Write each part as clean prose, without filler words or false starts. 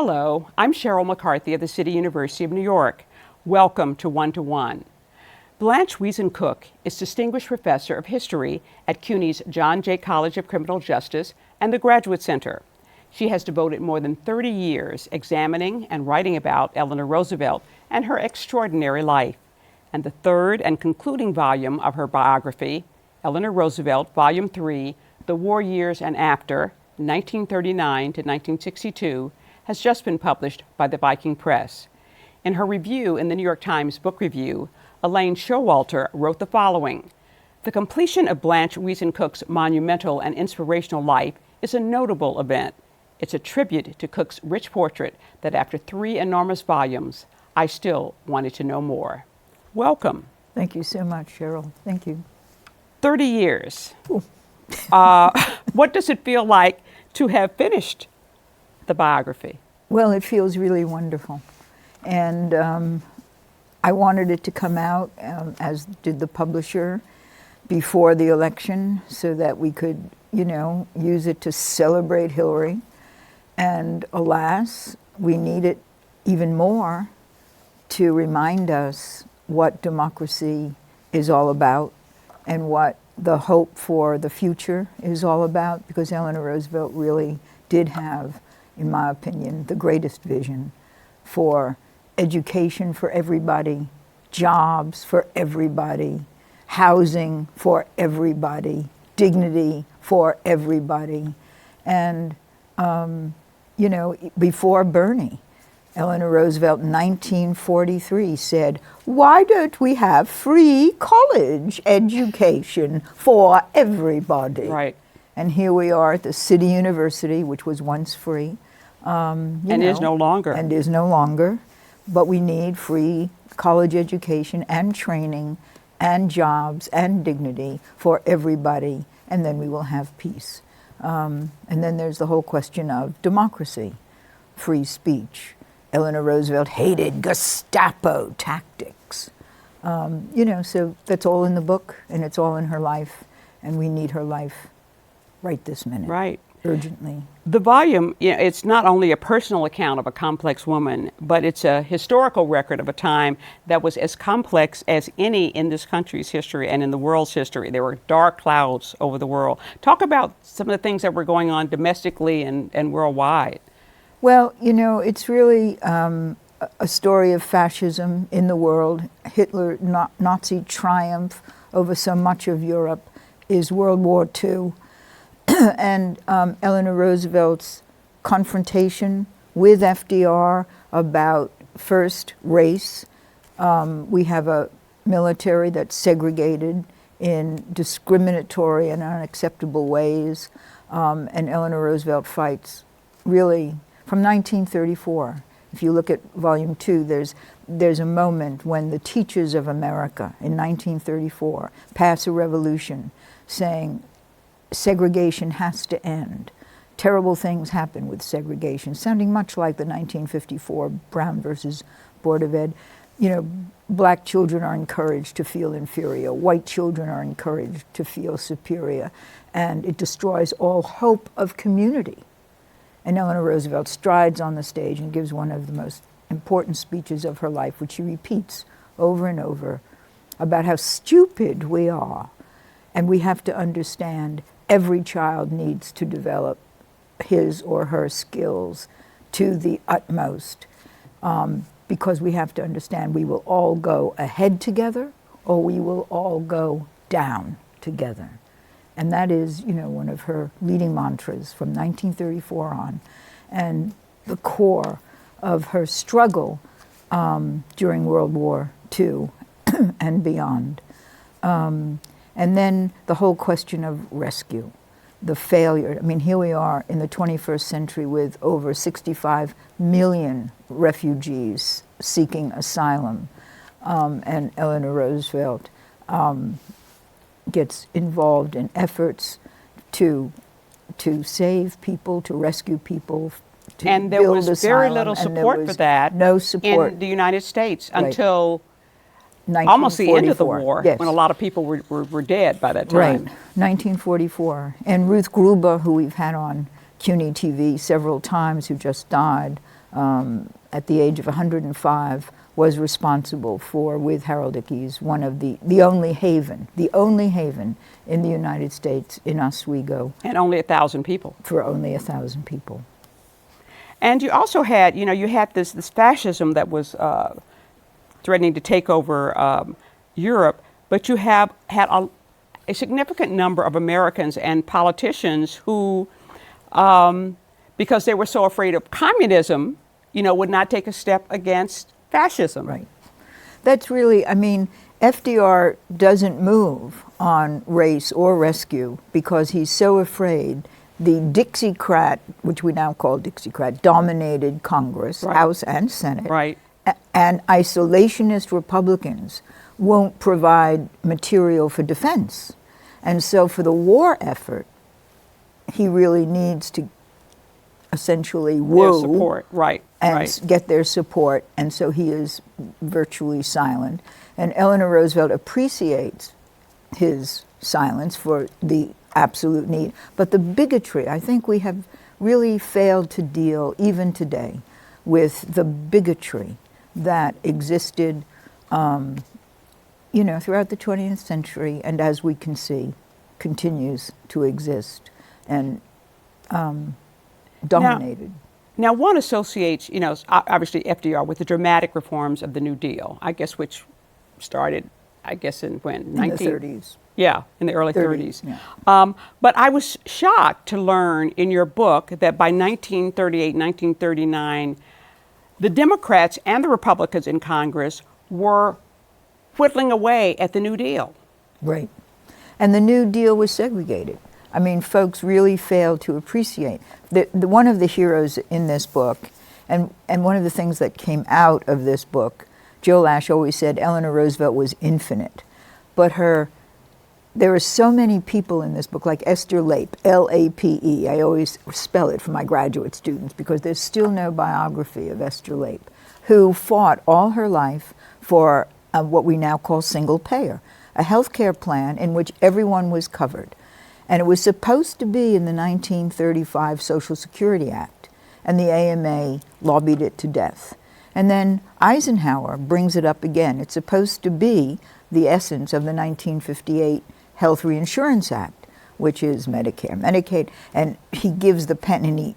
Hello, I'm Sheryl McCarthy of the City University of New York. Welcome to One to One. Blanche Wiesen Cook is Distinguished Professor of History at CUNY's John Jay College of Criminal Justice and the Graduate Center. She has devoted more than 30 years examining and writing about Eleanor Roosevelt and her extraordinary life. And the third and concluding volume of her biography, Eleanor Roosevelt, Volume 3, The War Years and After, 1939 to 1962, has just been published by the Viking Press. In her review in the New York Times Book Review, Elaine Showalter wrote the following: "The completion of Blanche Wiesen Cook's monumental and inspirational life is a notable event. It's a tribute to Cook's rich portrait that after 3 enormous volumes, I still wanted to know more." Welcome. Thank you so much, Sheryl. Thank you. 30 years. What does it feel like to have finished the biography? Well, it feels really wonderful. And I wanted it to come out, as did the publisher, before the election so that we could, use it to celebrate Hillary. And alas, we need it even more to remind us what democracy is all about and what the hope for the future is all about, because Eleanor Roosevelt really did have, in my opinion, the greatest vision for education for everybody, jobs for everybody, housing for everybody, dignity for everybody. And, before Bernie, Eleanor Roosevelt in 1943 said, "Why don't we have free college education for everybody?" Right. And here we are at the City University, which was once free. Is no longer. And is no longer. But we need free college education and training and jobs and dignity for everybody, and then we will have peace. And then there's the whole question of democracy, free speech. Eleanor Roosevelt hated Gestapo tactics. So that's all in the book, and it's all in her life, and we need her life right this minute. Right. Urgently. The volume, it's not only a personal account of a complex woman, but it's a historical record of a time that was as complex as any in this country's history and in the world's history. There were dark clouds over the world. Talk about some of the things that were going on domestically and worldwide. Well, it's really a story of fascism in the world. Hitler, Nazi triumph over so much of Europe is World War II. And Eleanor Roosevelt's confrontation with FDR about first race. We have a military that's segregated in discriminatory and unacceptable ways. And Eleanor Roosevelt fights really from 1934. If you look at Volume 2, there's a moment when the teachers of America in 1934 pass a resolution saying, segregation has to end. Terrible things happen with segregation, sounding much like the 1954 Brown versus Board of Ed. Black children are encouraged to feel inferior. White children are encouraged to feel superior. And it destroys all hope of community. And Eleanor Roosevelt strides on the stage and gives one of the most important speeches of her life, which she repeats over and over, about how stupid we are. And we have to understand every child needs to develop his or her skills to the utmost, because we have to understand we will all go ahead together or we will all go down together. And that is, one of her leading mantras from 1934 on, and the core of her struggle during World War II and beyond. And then the whole question of rescue, the failure. Here we are in the 21st century with over 65 million refugees seeking asylum. And Eleanor Roosevelt gets involved in efforts to save people, to rescue people, to and there build was asylum, very little support for that no support in the United States Right. until almost the end of the war, yes. when a lot of people were dead by that time. Right, 1944. And Ruth Gruber, who we've had on CUNY TV several times, who just died, at the age of 105, was responsible for, with Harold Ickes, one of the only haven in the United States in Oswego. And only 1,000 people. For only 1,000 people. And you also had, you had this fascism that was threatening to take over Europe, but you have had a significant number of Americans and politicians who, because they were so afraid of communism, would not take a step against fascism. Right. That's really, FDR doesn't move on race or rescue because he's so afraid the Dixiecrat, which we now call Dixiecrat, dominated Congress, right. House and Senate, right. And isolationist Republicans won't provide material for defense. And so for the war effort, he really needs to essentially woo their support, right, and get their support, and so he is virtually silent. And Eleanor Roosevelt appreciates his silence for the absolute need. But the bigotry, I think we have really failed to deal, even today, with the bigotry that existed, throughout the 20th century, and as we can see, continues to exist and dominated. Now, one associates, obviously FDR with the dramatic reforms of the New Deal, I guess, which started, in when? In the 30s. Yeah, in the early 30s. Yeah. But I was shocked to learn in your book that by 1938, 1939, the Democrats and the Republicans in Congress were whittling away at the New Deal. Right. And the New Deal was segregated. Folks really failed to appreciate. One of the heroes in this book, and one of the things that came out of this book, Joe Lash always said Eleanor Roosevelt was infinite. But there are so many people in this book, like Esther Lape, L-A-P-E. I always spell it for my graduate students because there's still no biography of Esther Lape, who fought all her life for what we now call single payer, a health care plan in which everyone was covered. And it was supposed to be in the 1935 Social Security Act, and the AMA lobbied it to death. And then Eisenhower brings it up again. It's supposed to be the essence of the 1958 Health Reinsurance Act, which is Medicare, Medicaid, and he gives the pen and he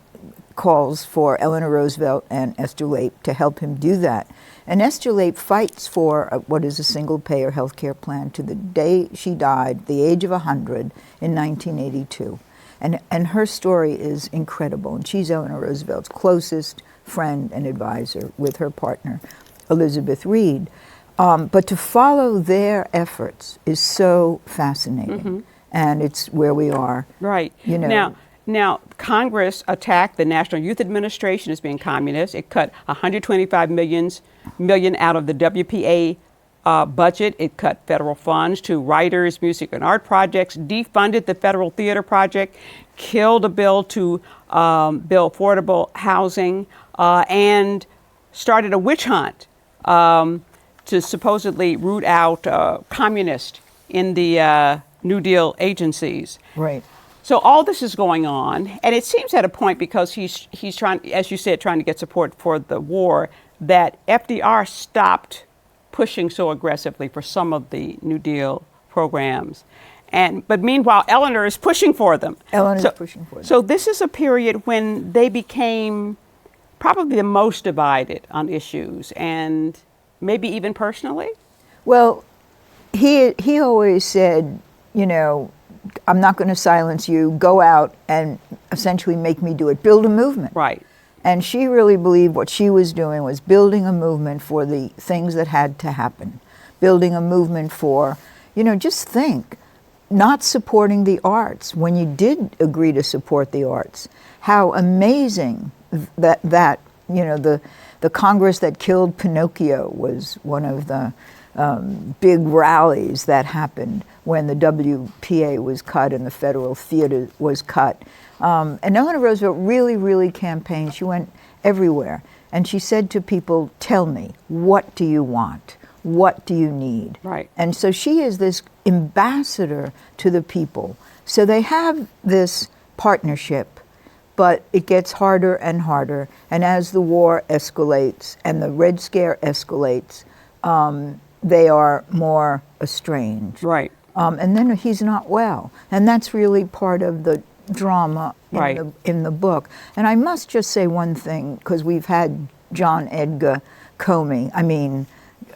calls for Eleanor Roosevelt and Esther Lape to help him do that. And Esther Lape fights for what is a single-payer health care plan to the day she died, the age of 100, in 1982. And her story is incredible, and she's Eleanor Roosevelt's closest friend and advisor with her partner, Elizabeth Reed. But to follow their efforts is so fascinating, and it's where we are. Right. Now, Congress attacked the National Youth Administration as being communist. It cut $125 million out of the WPA budget. It cut federal funds to writers, music, and art projects, defunded the Federal Theater Project, killed a bill to build affordable housing, and started a witch hunt to supposedly root out communists in the New Deal agencies. Right. So all this is going on, and it seems at a point, because he's trying, as you said, trying to get support for the war, that FDR stopped pushing so aggressively for some of the New Deal programs. But meanwhile, Eleanor is pushing for them. Eleanor's pushing for them. So this is a period when they became probably the most divided on issues, and maybe even personally? Well, he always said, I'm not going to silence you. Go out and essentially make me do it. Build a movement. Right. And she really believed what she was doing was building a movement for the things that had to happen. Building a movement for, just think, not supporting the arts. When you did agree to support the arts, how amazing that the Congress that killed Pinocchio was one of the big rallies that happened when the WPA was cut and the federal theater was cut. And Eleanor Roosevelt really, really campaigned. She went everywhere. And she said to people, tell me, what do you want? What do you need? Right. And so she is this ambassador to the people. So they have this partnership, but it gets harder and harder. And as the war escalates and the Red Scare escalates, they are more estranged. Right. And then he's not well. And that's really part of the drama in the book. And I must just say one thing, because we've had John Edgar Comey,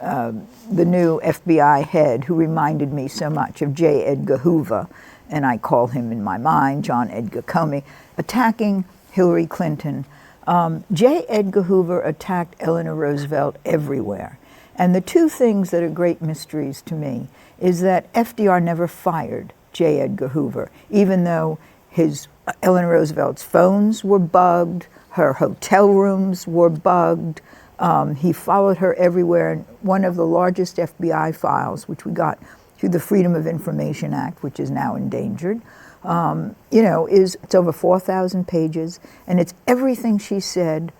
the new FBI head, who reminded me so much of J. Edgar Hoover, and I call him in my mind John Edgar Comey, attacking Hillary Clinton. J. Edgar Hoover attacked Eleanor Roosevelt everywhere. And the two things that are great mysteries to me is that FDR never fired J. Edgar Hoover, even though Eleanor Roosevelt's phones were bugged, her hotel rooms were bugged. He followed her everywhere. And one of the largest FBI files, which we got through the Freedom of Information Act, which is now endangered, it's over 4,000 pages, and it's everything she said.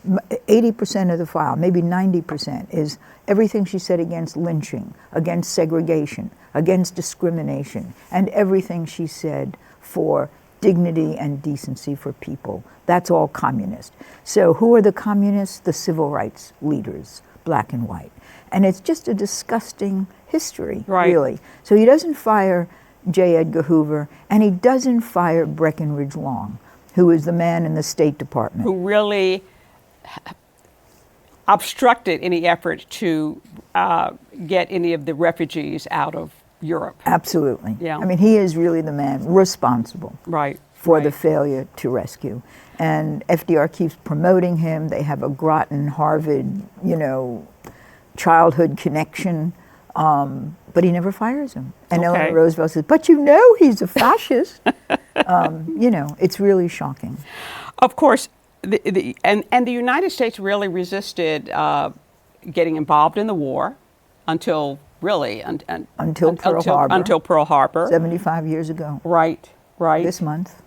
80% of the file, maybe 90%, is everything she said against lynching, against segregation, against discrimination, and everything she said for dignity and decency for people. That's all communist. So who are the communists? The civil rights leaders, black and white. And it's just a disgusting history, really. So he doesn't fire J. Edgar Hoover, and he doesn't fire Breckinridge Long, who is the man in the State Department. Who really obstructed any effort to get any of the refugees out of Europe. Absolutely. Yeah. He is really the man responsible for the failure to rescue. And FDR keeps promoting him. They have a Groton, Harvard, childhood connection, but he never fires him. And Eleanor Roosevelt says, but he's a fascist. It's really shocking. Of course, the United States really resisted getting involved in the war until Pearl Harbor. 75 years ago. Right. This month.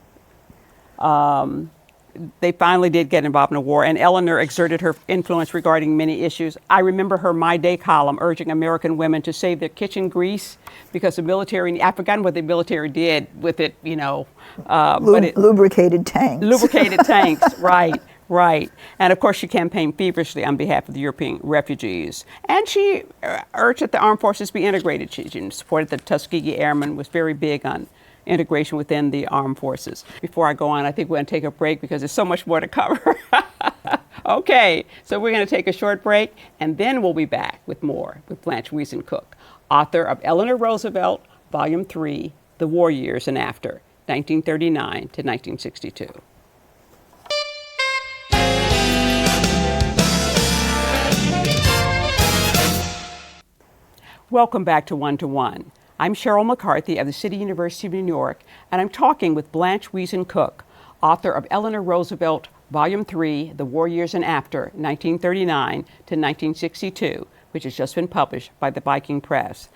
They finally did get involved in the war, and Eleanor exerted her influence regarding many issues. I remember her My Day column urging American women to save their kitchen grease because the military, I've forgotten what the military did with it, lubricated tanks. Lubricated tanks, right. And of course, she campaigned feverishly on behalf of the European refugees. And she urged that the armed forces be integrated. She supported the Tuskegee Airmen, was very big on integration within the armed forces. Before I go on, I think we're going to take a break because there's so much more to cover. Okay, so we're going to take a short break, and then we'll be back with more with Blanche Wiesen Cook, author of Eleanor Roosevelt, Volume 3, The War Years and After, 1939 to 1962. Welcome back to One to One. I'm Sheryl McCarthy of the City University of New York, and I'm talking with Blanche Wiesen Cook, author of Eleanor Roosevelt, Volume 3, The War Years and After, 1939 to 1962, which has just been published by the Viking Press.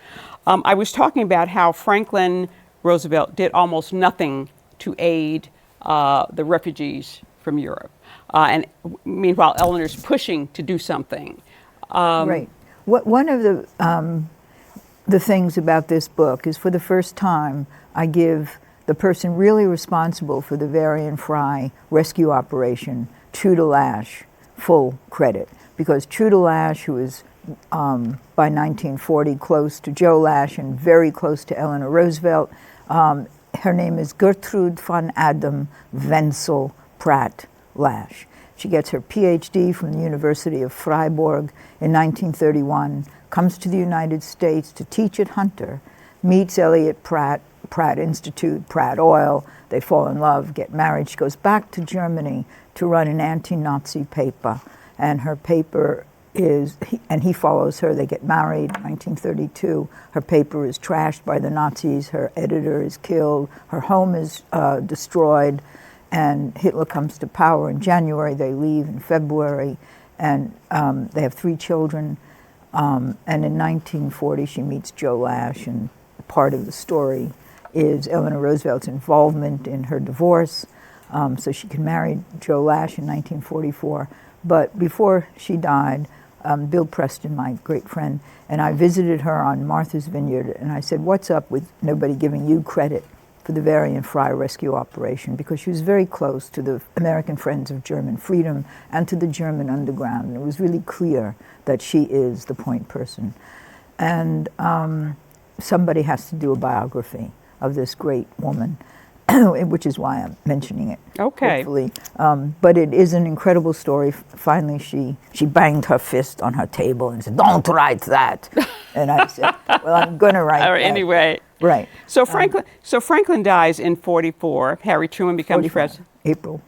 I was talking about how Franklin Roosevelt did almost nothing to aid the refugees from Europe. And meanwhile, Eleanor's pushing to do something. Right. One of the things about this book is, for the first time, I give the person really responsible for the Varian Fry rescue operation, True to Lash, full credit. Because True to Lash, who is by 1940 close to Joe Lash and very close to Eleanor Roosevelt, her name is Gertrude von Adam Wenzel Pratt Lash. She gets her PhD from the University of Freiburg in 1931, comes to the United States to teach at Hunter, meets Elliott Pratt, Pratt Institute, Pratt Oil. They fall in love, get married. She goes back to Germany to run an anti-Nazi paper, and her paper is, and he follows her. They get married in 1932. Her paper is trashed by the Nazis. Her editor is killed. Her home is destroyed. And Hitler comes to power in January. They leave in February, and they have 3 children. And in 1940, she meets Joe Lash, and part of the story is Eleanor Roosevelt's involvement in her divorce, so she can marry Joe Lash in 1944. But before she died, Bill Preston, my great friend, and I visited her on Martha's Vineyard, and I said, "What's up with nobody giving you credit for the Varian Fry rescue operation, because she was very close to the American Friends of German Freedom and to the German underground. And it was really clear that she is the point person. And somebody has to do a biography of this great woman, which is why I'm mentioning it. Okay. Hopefully. But it is an incredible story. Finally, she banged her fist on her table and said, "Don't write that." And I said, "Well, I'm going to write that." Anyway. Right. So Franklin dies in 44. Harry Truman becomes president. April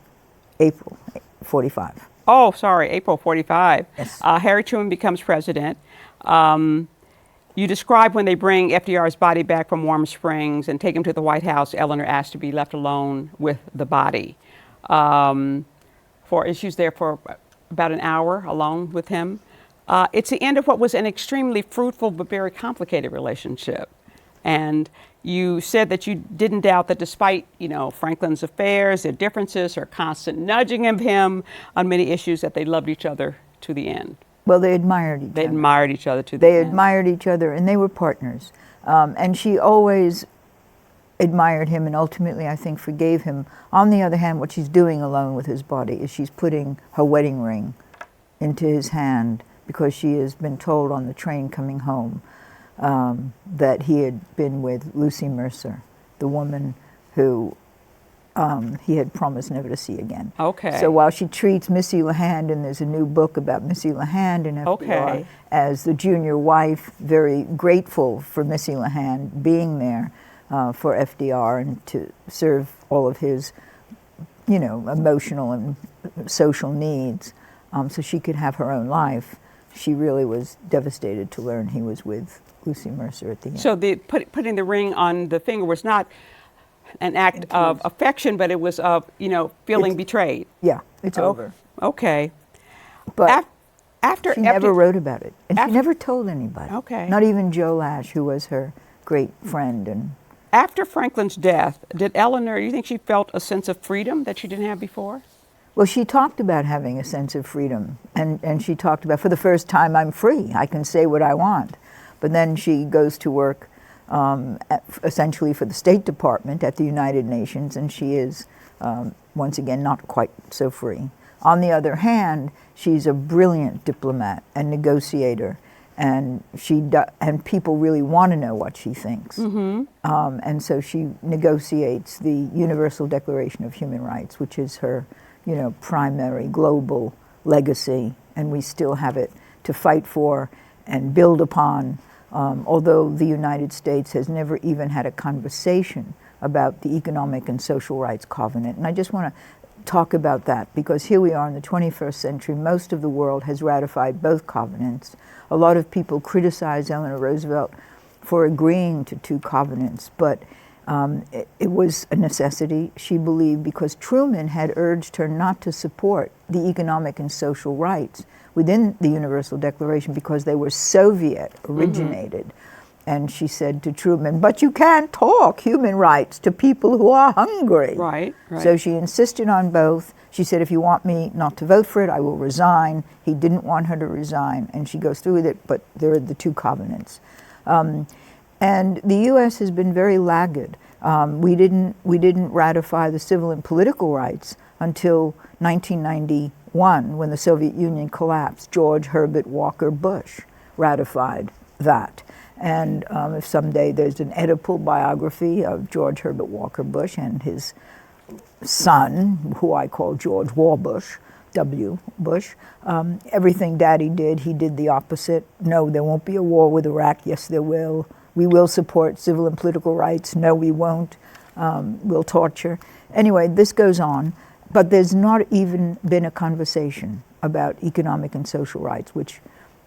45. Oh, sorry, April 45. Yes. Harry Truman becomes president. You describe when they bring FDR's body back from Warm Springs and take him to the White House, Eleanor asked to be left alone with the body. She's there for about an hour alone with him. It's the end of what was an extremely fruitful but very complicated relationship. And you said that you didn't doubt that despite, Franklin's affairs, their differences, her constant nudging of him on many issues, that they loved each other to the end. Well, they admired each other. They admired each other to the end. They admired each other, and they were partners. And she always admired him and ultimately, I think, forgave him. On the other hand, what she's doing alone with his body is she's putting her wedding ring into his hand, because she has been told on the train coming home that he had been with Lucy Mercer, the woman who he had promised never to see again. Okay. So while she treats Missy LeHand, and there's a new book about Missy LeHand in FDR, as the junior wife, very grateful for Missy LeHand being there for FDR and to serve all of his, emotional and social needs, so she could have her own life. She really was devastated to learn he was with Lucy Mercer at the end. So putting the ring on the finger was not an act of affection, but it was of, feeling betrayed. Yeah, it's over. Okay. But after she never wrote about it, and she never told anybody. Okay. Not even Joe Lash, who was her great friend. And after Franklin's death, did Eleanor, do you think she felt a sense of freedom that she didn't have before? Well, she talked about having a sense of freedom, and she talked about, for the first time, I'm free. I can say what I want. But then she goes to work essentially for the State Department at the United Nations, and she is, once again, not quite so free. On the other hand, she's a brilliant diplomat and negotiator, and and people really want to know what she thinks. Mm-hmm. And so she negotiates the Universal Declaration of Human Rights, which is her, primary global legacy, and we still have it to fight for and build upon. Although the United States has never even had a conversation about the Economic and Social Rights Covenant. And I just want to talk about that, because here we are in the 21st century. Most of the world has ratified both covenants. A lot of people criticize Eleanor Roosevelt for agreeing to two covenants, but it was a necessity, she believed, because Truman had urged her not to support the economic and social rights within the Universal Declaration because they were Soviet originated. Mm-hmm. And she said to Truman, "But you can't talk human rights to people who are hungry." Right. So she insisted on both. She said, "If you want me not to vote for it, I will resign." He didn't want her to resign, and she goes through with it, but there are the two covenants. And the U.S. has been very laggard. We didn't ratify the civil and political rights until 1991, when the Soviet Union collapsed. George Herbert Walker Bush ratified that. And if someday there's an Oedipal biography of George Herbert Walker Bush and his son, who I call George Warbush, W. Bush, everything Daddy did, he did the opposite. No, there won't be a war with Iraq. Yes, there will. We will support civil and political rights. No, we won't. We'll torture. Anyway, this goes on. But there's not even been a conversation about economic and social rights, which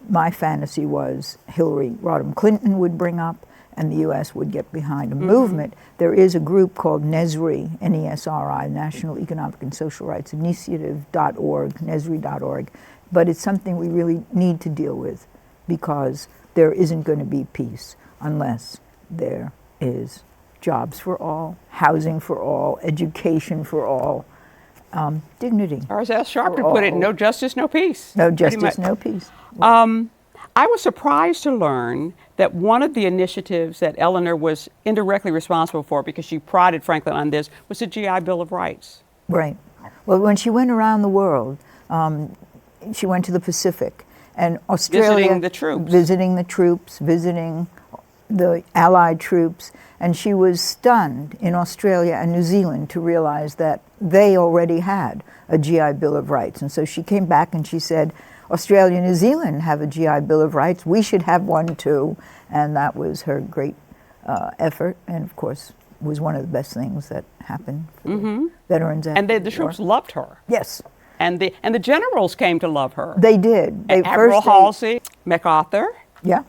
my fantasy was Hillary Rodham Clinton would bring up and the U.S. would get behind a movement. There is a group called NESRI, N-E-S-R-I, National Economic and Social Rights Initiative.org, NESRI.org. But it's something we really need to deal with, because there isn't going to be peace unless there is jobs for all, housing for all, education for all, dignity. Or as Al Sharpton put it, no justice, no peace. No justice, no peace. I was surprised to learn that one of the initiatives that Eleanor was indirectly responsible for, because she prodded Franklin on this, was the GI Bill of Rights. Right. Well, when she went around the world, she went to the Pacific and Australia. Visiting the troops. Visiting the troops, visiting the Allied troops. And she was stunned in Australia and New Zealand to realize that they already had a GI Bill of Rights. And so she came back and she said, Australia and New Zealand have a GI Bill of Rights. We should have one too. And that was her great effort. And of course, was one of the best things that happened for the veterans. And the troops loved her. Yes. And the generals came to love her. They did. Admiral Halsey, MacArthur. Yeah.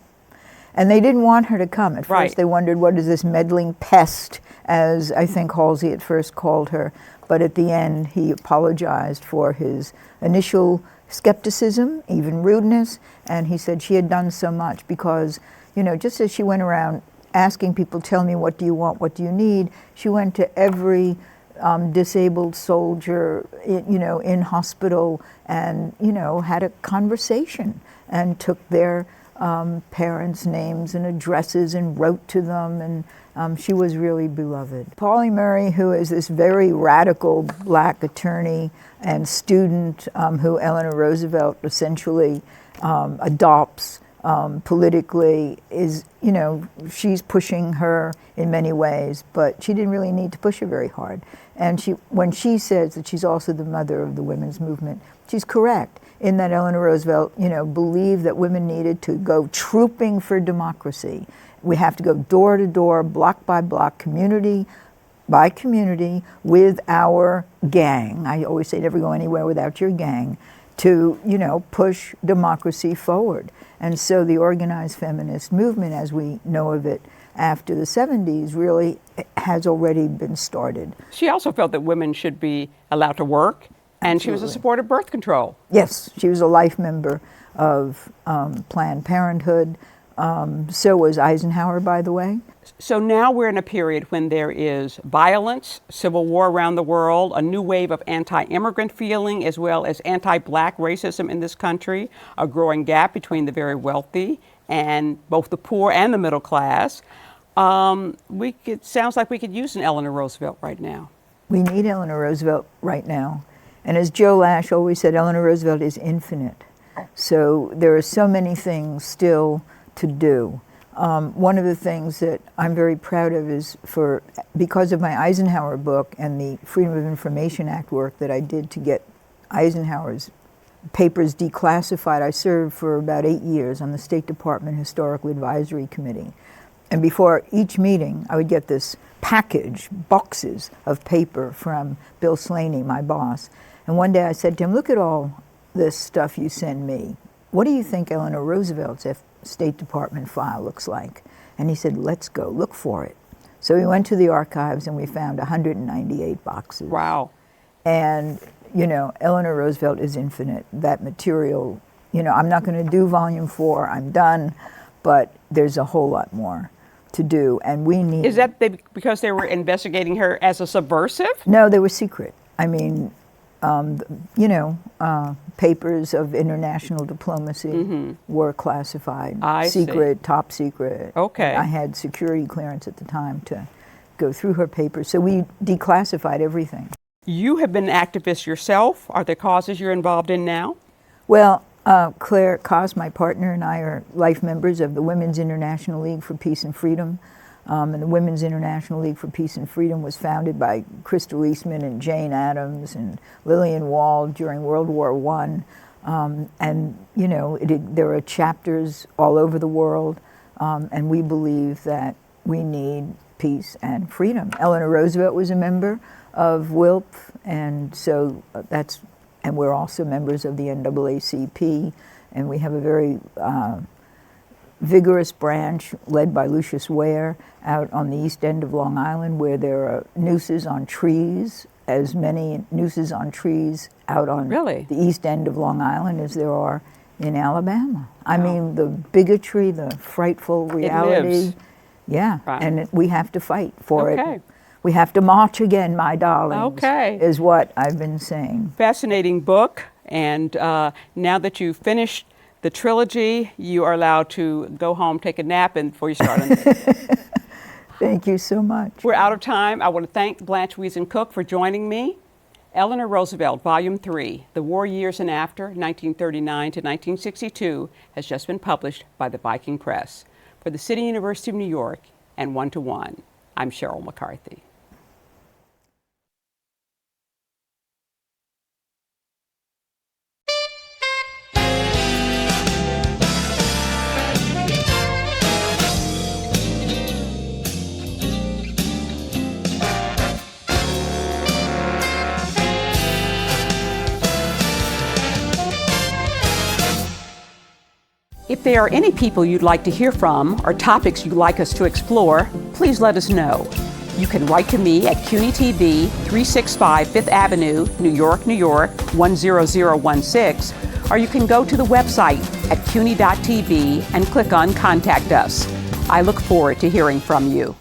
And they didn't want her to come. At first Right. they wondered, what is this meddling pest, as I think Halsey at first called her. But at the end, he apologized for his initial skepticism, even rudeness, and he said she had done so much because, you know, just as she went around asking people, tell me, what do you want, what do you need, she went to every disabled soldier, you know, in hospital and, you know, had a conversation and took their parents' names and addresses and wrote to them, and she was really beloved. Pauli Murray, who is this very radical black attorney and student who Eleanor Roosevelt essentially adopts politically, is, you know, she's pushing her in many ways, but she didn't really need to push her very hard. And when she says that she's also the mother of the women's movement, she's correct in that Eleanor Roosevelt, you know, believed that women needed to go trooping for democracy. We have to go door to door, block by block, community by community with our gang. I always say never go anywhere without your gang to, you know, push democracy forward. And so the organized feminist movement, as we know of it after the 70s, really has already been started. She also felt that women should be allowed to work, and she was a supporter of birth control. Yes, she was a life member of Planned Parenthood. So was Eisenhower, by the way. So now we're in a period when there is violence, civil war around the world, a new wave of anti-immigrant feeling, as well as anti-black racism in this country, a growing gap between the very wealthy and both the poor and the middle class. It sounds like we could use an Eleanor Roosevelt right now. We need Eleanor Roosevelt right now. And as Joe Lash always said, Eleanor Roosevelt is infinite. So there are so many things still to do. One of the things that I'm very proud of is because of my Eisenhower book and the Freedom of Information Act work that I did to get Eisenhower's papers declassified. I served for about 8 years on the State Department Historical Advisory Committee. And before each meeting, I would get this package, boxes of paper from Bill Slaney, my boss. And one day I said to him, look at all this stuff you send me. What do you think Eleanor Roosevelt's State Department file looks like? And he said, let's go look for it. So we went to the archives and we found 198 boxes. Wow. And, you know, Eleanor Roosevelt is infinite. That material, you know, I'm not going to do volume 4, I'm done, but there's a whole lot more to do, and we need... Is that because they were investigating her as a subversive? No, they were secret. I mean, you know, papers of international diplomacy were classified. Secret, top secret. Okay. I had security clearance at the time to go through her papers, so we declassified everything. You have been an activist yourself. Are there causes you're involved in now? Well, Claire Koss, my partner, and I are life members of the Women's International League for Peace and Freedom. And the Women's International League for Peace and Freedom was founded by Crystal Eastman and Jane Addams and Lillian Wald during World War I. And, you know, there are chapters all over the world, and we believe that we need peace and freedom. Eleanor Roosevelt was a member of WILP, and so and we're also members of the NAACP, and we have a very vigorous branch led by Lucius Ware out on the east end of Long Island, where there are nooses on trees, as many nooses on trees out on the east end of Long Island as there are in Alabama. I mean, the bigotry, the frightful reality. It lives. Yeah, and we have to fight for Okay. it. We have to march again, my darlings, Okay. is what I've been saying. Fascinating book, and now that you've finished The trilogy, you are allowed to go home, take a nap, and before you start on it. Thank you so much. We're out of time. I want to thank Blanche Wiesen Cook for joining me. Eleanor Roosevelt, Volume 3, The War Years and After, 1939 to 1962, has just been published by the Viking Press. For the City University of New York and 1 to 1, I'm Sheryl McCarthy. If there are any people you'd like to hear from or topics you'd like us to explore, please let us know. You can write to me at CUNY TV, 365 Fifth Avenue, New York, New York, 10016, or you can go to the website at cuny.tv and click on Contact Us. I look forward to hearing from you.